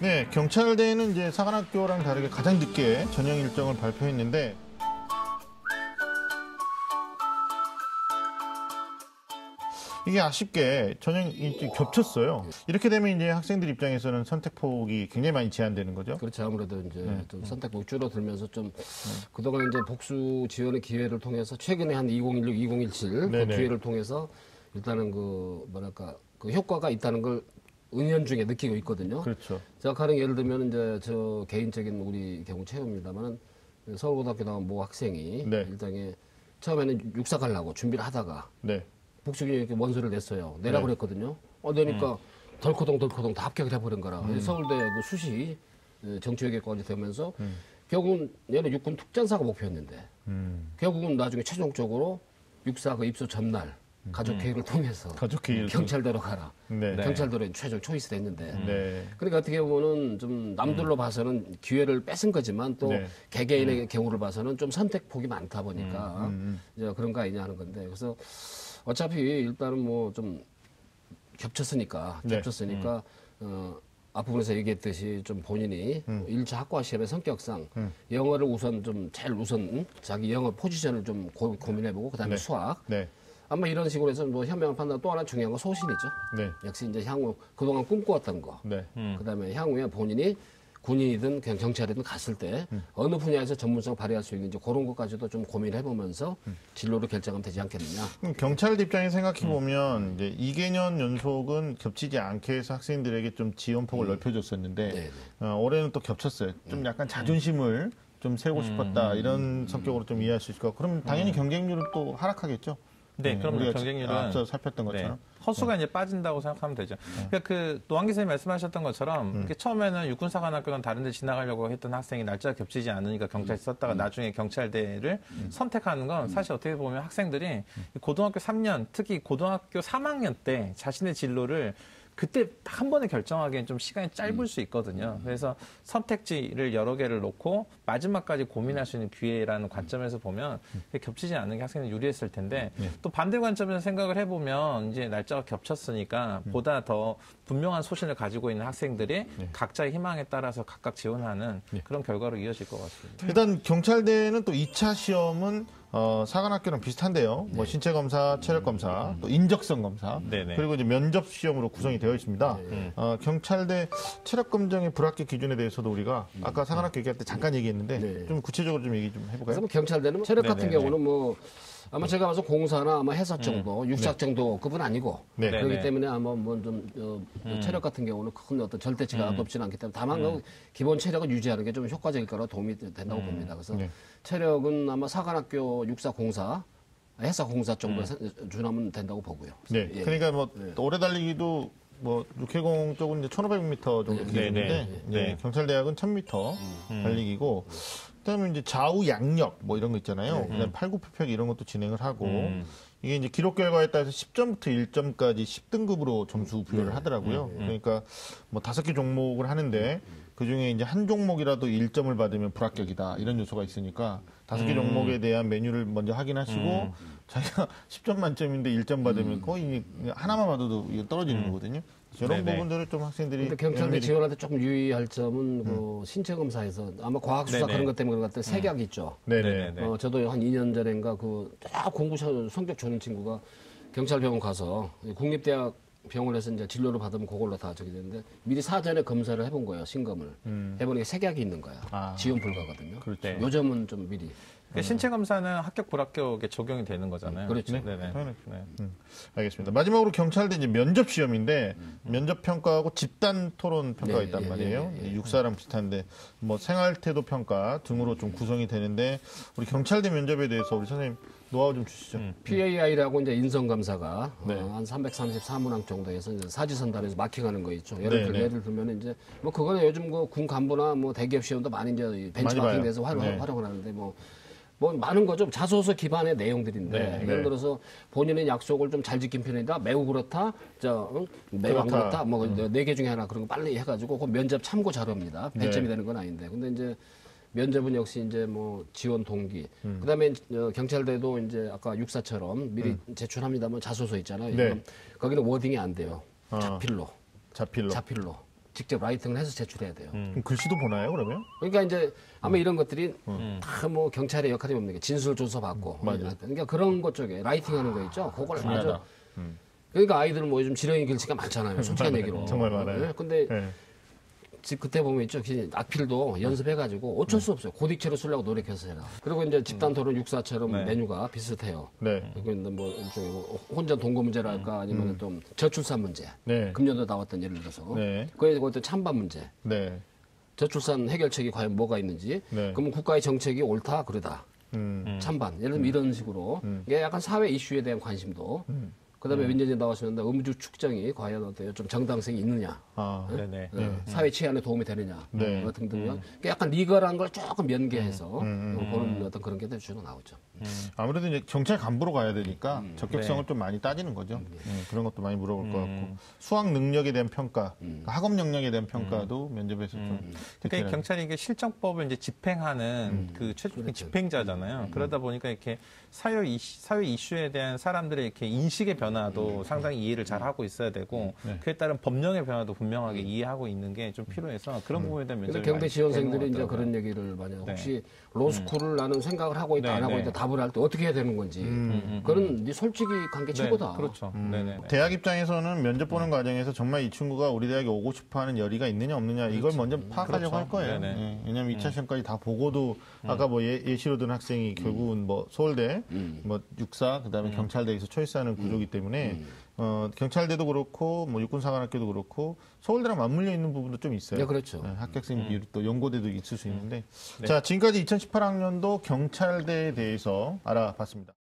네, 경찰대는 이제 사관학교랑 다르게 가장 늦게 전형 일정을 발표했는데 이게 아쉽게 전형이 겹쳤어요. 이렇게 되면 이제 학생들 입장에서는 선택폭이 굉장히 많이 제한되는 거죠. 그렇죠. 아무래도 이제 좀 선택폭이 줄어들면서 좀 그동안 이제 복수 지원의 기회를 통해서 최근에 한 2016, 2017 그 기회를 통해서 일단은 그 뭐랄까 그 효과가 있다는 걸 은연중에 느끼고 있거든요. 그렇죠. 제가 가령 예를 들면 이제 저 개인적인 우리 경우 체험입니다만은 서울고등학교 나온 모 학생이 일당에 처음에는 육사 가려고 준비를 하다가 복수기 이렇게 원서를 냈어요. 내라고 그랬거든요. 내니까 덜커덩 다 합격을 해버린 거라. 서울대 그 수시 정치외교과까지 되면서 결국은 얘는 육군 특전사가 목표였는데 결국은 나중에 최종적으로 육사 그 입소 전날 가족회의를 통해서 경찰대로 가라. 경찰대로 최종 초이스 됐는데. 그러니까 어떻게 보면은 좀 남들로 봐서는 기회를 뺏은 거지만 또 개개인의 경우를 봐서는 좀 선택폭이 많다 보니까 이제 그런 거 아니냐 하는 건데. 그래서 어차피 일단은 뭐 좀 겹쳤으니까 앞부분에서 얘기했듯이 좀 본인이 1차 학과 시험의 성격상 영어를 우선 좀 제일 우선 자기 영어 포지션을 좀 고민해보고 그다음에 수학. 아마 이런 식으로 해서 뭐 현명한 판단 또 하나 중요한 건 소신이죠. 역시 이제 향후 그동안 꿈꿔왔던 거. 그다음에 향후에 본인이 군인이든 그냥 경찰이든 갔을 때 어느 분야에서 전문성 발휘할 수 있는지 그런 것까지도 좀 고민해보면서 진로를 결정하면 되지 않겠느냐. 경찰 입장에 생각해보면 이제 2개년 연속은 겹치지 않게 해서 학생들에게 좀 지원폭을 넓혀줬었는데 올해는 또 겹쳤어요. 좀 약간 자존심을 좀 세우고 싶었다 이런 성격으로 좀 이해할 수 있을 것 같고 그럼 당연히 경쟁률은 또 하락하겠죠. 네, 그럼 경쟁률은 앞서 살폈던 것처럼 허수가 이제 빠진다고 생각하면 되죠. 그러니까 그 노한 기생이 말씀하셨던 것처럼 처음에는 육군사관학교는 다른 데 지나가려고 했던 학생이 날짜가 겹치지 않으니까 경찰 썼다가 나중에 경찰대를 선택하는 건 사실 어떻게 보면 학생들이 고등학교 3년, 특히 고등학교 3학년 때 자신의 진로를 그때 한 번에 결정하기엔 좀 시간이 짧을 수 있거든요. 그래서 선택지를 여러 개를 놓고 마지막까지 고민할 수 있는 기회라는 관점에서 보면 겹치지 않는 게 학생은 유리했을 텐데 또 반대 관점에서 생각을 해보면 이제 날짜가 겹쳤으니까 보다 더 분명한 소신을 가지고 있는 학생들이 각자의 희망에 따라서 각각 지원하는 그런 결과로 이어질 것 같습니다. 일단 경찰대는 또 2차 시험은 사관학교랑 비슷한데요. 뭐 신체 검사, 체력 검사, 또 인적성 검사, 그리고 이제 면접 시험으로 구성이 되어 있습니다. 경찰대 체력 검정의 불합격 기준에 대해서도 우리가 아까 사관학교 얘기할 때 잠깐 얘기했는데 좀 구체적으로 좀 얘기 좀 해볼까요? 그래서 경찰대는 체력 같은 경우는 뭐 아마 제가 봐서 공사나 아마 해사 정도, 육삭 정도 급은 아니고 그렇기 때문에 아마 뭐 좀 체력 같은 경우는 큰 어떤 절대치가 높지는 않기 때문에 다만 그 기본 체력을 유지하는 게 좀 효과적일 거라 도움이 된다고 봅니다. 그래서 체력은 아마 사관학교 육사 공사, 해사 공사 정도에 준하면 된다고 보고요. 그러니까 뭐 오래 달리기도 뭐 육해공 쪽은 이제 1,500m 정도 기준인데 경찰대학은 1,000m 달리기고. 그다음에 이제 좌우 양력 뭐 이런 거 있잖아요. 그다음에 팔굽혀펴기 이런 것도 진행을 하고 이게 이제 기록 결과에 따라서 10점부터 1점까지 10등급으로 점수 부여를 하더라고요. 그러니까 뭐 5개 종목을 하는데 그 중에 이제 한 종목이라도 1점을 받으면 불합격이다 이런 요소가 있으니까 5개 종목에 대한 메뉴를 먼저 확인하시고 자기가 10점 만점인데 1점 받으면 거의 하나만 받아도 이거 떨어지는 거거든요. 이런 부분들을 좀 학생들이. 근데 경찰대 지원할 때 조금 유의할 점은 그 신체 검사에서 아마 과학수사 그런 것 때문에 그런 것 같은데 색약 있죠. 저도 한 2년 전인가 그 딱 공부 성적 좋은 친구가 경찰병원 가서 국립대학 병원에서 이제 진료를 받으면 그걸로 다 저기 되는데 미리 사전에 검사를 해본 거예요. 신검을 해보니까 색약이 있는 거야. 지원 불가거든요. 요즘은 좀 미리. 신체 검사는 합격 불합격에 적용이 되는 거잖아요. 그렇죠. 알겠습니다. 마지막으로 경찰대 이제 면접 시험인데 면접 평가하고 집단 토론 평가가 있단 말이에요. 육사랑 비슷한데 뭐 생활 태도 평가 등으로 좀 구성이 되는데 우리 경찰대 면접에 대해서 우리 선생님 노하우 좀 주시죠. PAI라고 이제 인성 검사가 한 334문항 정도에서 이제 사지선단에서 마킹하는 거 있죠. 예를 들면 이제 뭐 그거는 요즘 그 군 간부나 뭐 대기업 시험도 많이 이제 벤치마킹돼서 활용을 하는데 뭐 많은 거죠. 자소서 기반의 내용들인데 예를 들어서 본인의 약속을 좀 잘 지킨 편이다. 매우 그렇다. 매우 안 그렇다. 뭐 4개 중에 하나 그런 거 빨리 해가지고 그 면접 참고 자료입니다. 배점이 되는 건 아닌데. 근데 이제 면접은 역시 이제 뭐 지원 동기. 그다음에 경찰대도 이제 아까 육사처럼 미리 제출합니다만 자소서 있잖아요. 거기는 워딩이 안 돼요. 자필로. 직접 라이팅을 해서 제출해야 돼요. 그럼 글씨도 보나요, 그러면? 그러니까 이제 아마 이런 것들이 다 뭐 경찰의 역할이 없는 게 진술 조서 받고. 그러니까 그런 것 쪽에 라이팅하는 거 있죠. 그걸 아주. 그러니까 아이들은 뭐 요즘 지렁이 글씨가 많잖아요. 솔직한 얘기로. 정말 많아요. 네? 근데 그때 보면 있죠. 악필도 연습해가지고 어쩔 수 없어요. 고딕체로 쓰려고 노력해서 해라. 그리고 이제 집단 토론 육사처럼 메뉴가 비슷해요. 그러니까 뭐 혼전 동거 문제랄까 아니면 좀 저출산 문제. 금년도 나왔던 예를 들어서. 그에 또 찬반 문제. 저출산 해결책이 과연 뭐가 있는지. 그러면 국가의 정책이 옳다 그러다. 찬반. 예를 들면 이런 식으로. 이게 약간 사회 이슈에 대한 관심도. 그다음에 민전이 나왔습니다. 음주 측정이 과연 어때요? 좀 정당성이 있느냐, 사회 치안에 도움이 되느냐 등등요. 약간 리거한 걸 조금 면개해서 보는 어떤 그런 게 주로 나오죠. 아무래도 이제 경찰 간부로 가야 되니까 적격성을 좀 많이 따지는 거죠. 그런 것도 많이 물어볼 것 같고 수학 능력에 대한 평가, 학업 역량에 대한 평가도 면접에서 좀. 그러니까 경찰이 이게 실정법을 이제 집행하는 그 최종적인 집행자잖아요. 그러다 보니까 이렇게 사회 이슈에 대한 사람들의 이렇게 인식의 변화도 상당히 이해를 잘 하고 있어야 되고 그에 따른 법령의 변화도 분명하게 이해하고 있는 게 좀 필요해서 그런 부분에 대한 면접이 경대 지원생들이 이제 그런 얘기를 많이 하고 혹시 로스쿨을 나는 생각을 하고 있다 안 하고 있다 답을 할 때 어떻게 해야 되는 건지 그런 네 솔직히 관계 최고다. 그렇죠. 대학 입장에서는 면접 보는 과정에서 정말 이 친구가 우리 대학에 오고 싶어하는 열의가 있느냐 없느냐 이걸 먼저 파악하려고 할 거예요. 왜냐하면 2차 시험까지 다 보고도 아까 뭐 예시로 든 학생이 결국은 뭐 서울대, 뭐 육사, 그다음에 경찰대에서 초이스하는 구조이기 때문에 경찰대도 그렇고 뭐 육군사관학교도 그렇고 서울대랑 맞물려 있는 부분도 좀 있어요. 네, 그렇죠. 합격생 비율이 또 연고대도 있을 수 있는데 자 지금까지 2018학년도 경찰대에 대해서 알아봤습니다.